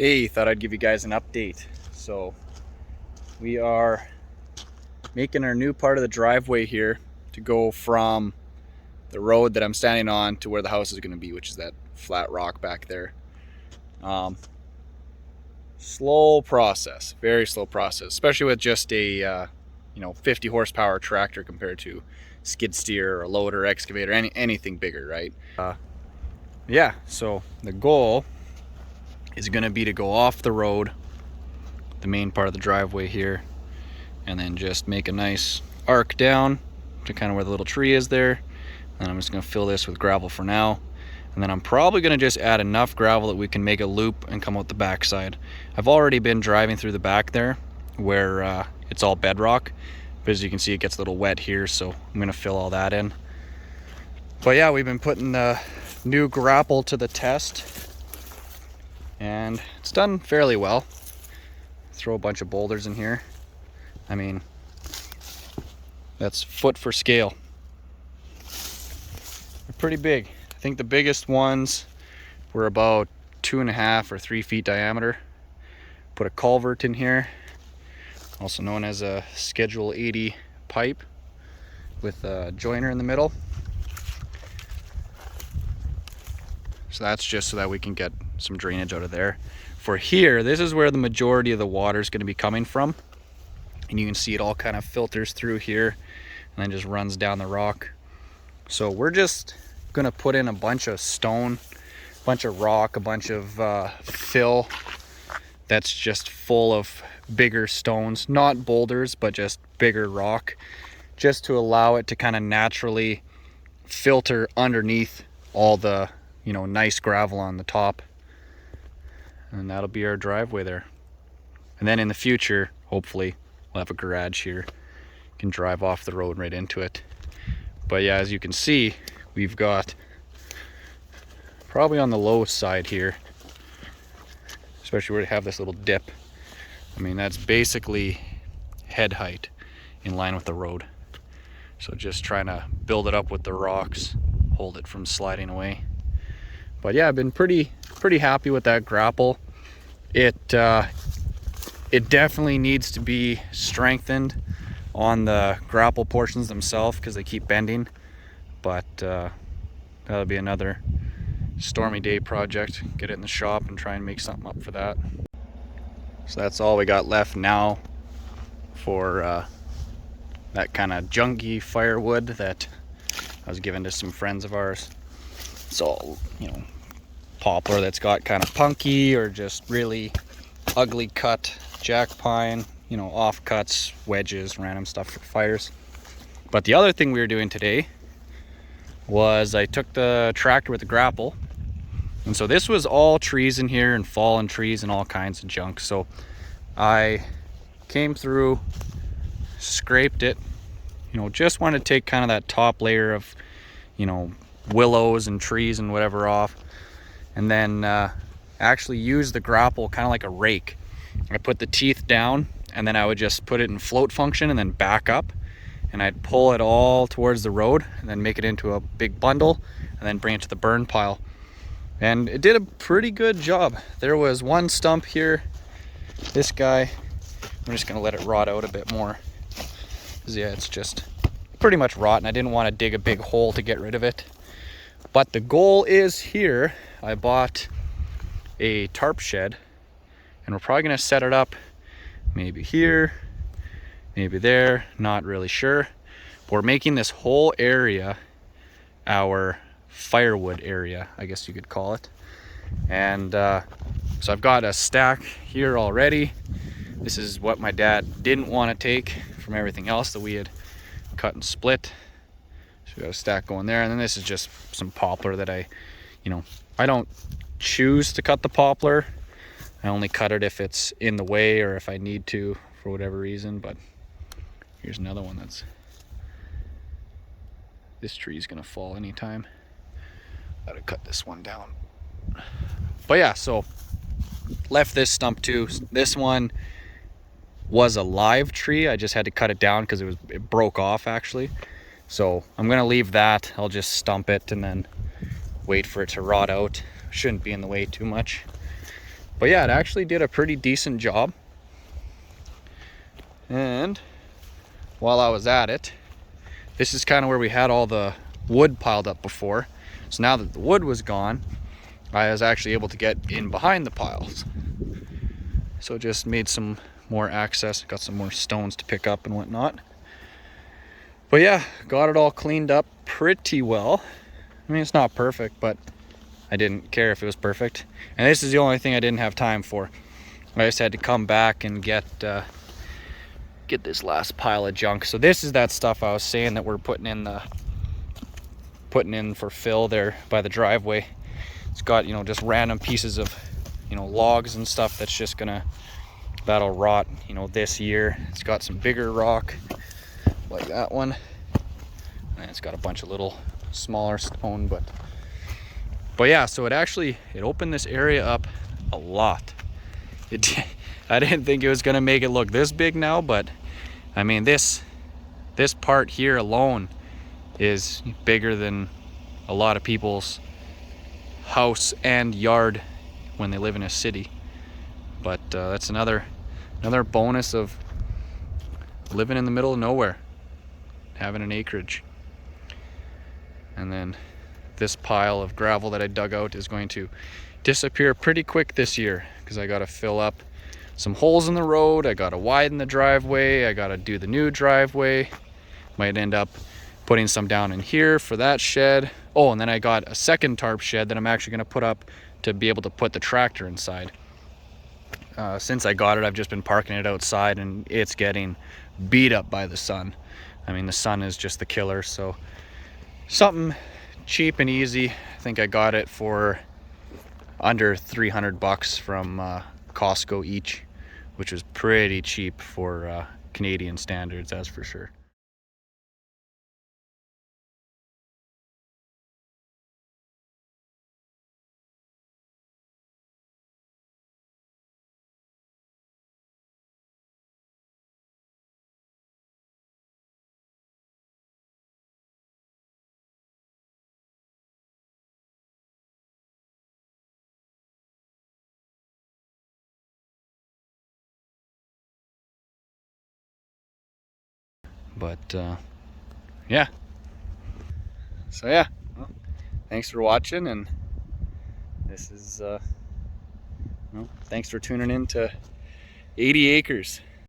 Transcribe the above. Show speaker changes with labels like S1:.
S1: Hey, thought I'd give you guys an update. So we are making our new part of the driveway here to go from the road that I'm standing on to where the house is going to be, which is that flat rock back there. Slow process, very slow process, especially with just a 50 horsepower tractor compared to skid steer or a loader, excavator, anything bigger, right? Yeah, so the goal is going to be to go off the road, the main part of the driveway here, and then just make a nice arc down to kind of where the little tree is there. And I'm just going to fill this with gravel for now, and then I'm probably going to just add enough gravel that we can make a loop and come out the backside. I've already been driving through the back there where it's all bedrock, but as you can see it gets a little wet here, so I'm going to fill all that in. But yeah, we've been putting the new grapple to the test, and it's done fairly well. Throw a bunch of boulders in here. I mean, that's foot for scale. They're pretty big. I think the biggest ones were about 2.5 or 3 feet diameter. Put a culvert in here, also known as a Schedule 80 pipe with a joiner in the middle. So that's just so that we can get some drainage out of there. For here, this is where the majority of the water is going to be coming from. And you can see it all kind of filters through here and then just runs down the rock. So we're just going to put in a bunch of stone, a bunch of rock, a bunch of fill that's just full of bigger stones, not boulders, but just bigger rock, just to allow it to kind of naturally filter underneath all the nice gravel on the top. And that'll be our driveway there. And then in the future, hopefully, we'll have a garage here. You can drive off the road right into it. But yeah, as you can see, we've got probably on the low side here, especially where we have this little dip. I mean, that's basically head height in line with the road. So just trying to build it up with the rocks, hold it from sliding away. But yeah, I've been pretty happy with that grapple. It definitely needs to be strengthened on the grapple portions themselves because they keep bending. But that'll be another stormy day project. Get it in the shop and try and make something up for that. So that's all we got left now for that kind of junky firewood that I was given to some friends of ours. It's all, poplar that's got kind of punky or just really ugly cut jack pine, offcuts, wedges, random stuff for fires. But the other thing we were doing today was I took the tractor with the grapple, and so this was all trees in here and fallen trees and all kinds of junk. So I came through, scraped it, just wanted to take kind of that top layer of, willows and trees and whatever off, and then actually use the grapple kind of like a rake. I put the teeth down, and then I would just put it in float function and then back up, and I'd pull it all towards the road and then make it into a big bundle and then bring it to the burn pile. And it did a pretty good job. There was one stump here, this guy, I'm just gonna let it rot out a bit more, because yeah, it's just pretty much rotten. I didn't want to dig a big hole to get rid of it. But the goal is here, I bought a tarp shed, and we're probably gonna set it up maybe here, maybe there, not really sure. But we're making this whole area our firewood area, I guess you could call it. And so I've got a stack here already. This is what my dad didn't want to take from everything else that we had cut and split. So we got a stack going there, and then this is just some poplar that I don't choose to cut the poplar. I only cut it if it's in the way or if I need to for whatever reason. But here's another one that's, this tree is gonna fall anytime. Gotta cut this one down. But yeah, so left this stump too. This one was a live tree. I just had to cut it down because it broke off actually. So I'm gonna leave that. I'll just stump it and then wait for it to rot out. Shouldn't be in the way too much. But yeah, it actually did a pretty decent job. And while I was at it, this is kind of where we had all the wood piled up before. So now that the wood was gone, I was actually able to get in behind the piles. So it just made some more access, got some more stones to pick up and whatnot. But yeah, got it all cleaned up pretty well. I mean, it's not perfect, but I didn't care if it was perfect. And this is the only thing I didn't have time for. I just had to come back and get this last pile of junk. So this is that stuff I was saying that we're putting in for fill there by the driveway. It's got, you know, just random pieces of, you know, logs and stuff that's just gonna, that'll rot, you know, this year. It's got some bigger rock like that one, and it's got a bunch of little smaller stone, but yeah, so it opened this area up a lot. I didn't think it was gonna make it look this big now, but I mean, this part here alone is bigger than a lot of people's house and yard when they live in a city. But that's another bonus of living in the middle of nowhere, having an acreage. And then this pile of gravel that I dug out is going to disappear pretty quick this year, because I got to fill up some holes in the road, I got to widen the driveway, I got to do the new driveway. Might end up putting some down in here for that shed. Oh, and then I got a second tarp shed that I'm actually going to put up to be able to put the tractor inside. Since I got it, I've just been parking it outside, and it's getting beat up by the sun. I mean, the sun is just the killer. So something cheap and easy. I think I got it for under 300 bucks from Costco each, which was pretty cheap for Canadian standards, that's for sure. But yeah, so yeah, well, thanks for watching, and this is well, thanks for tuning in to 80 acres.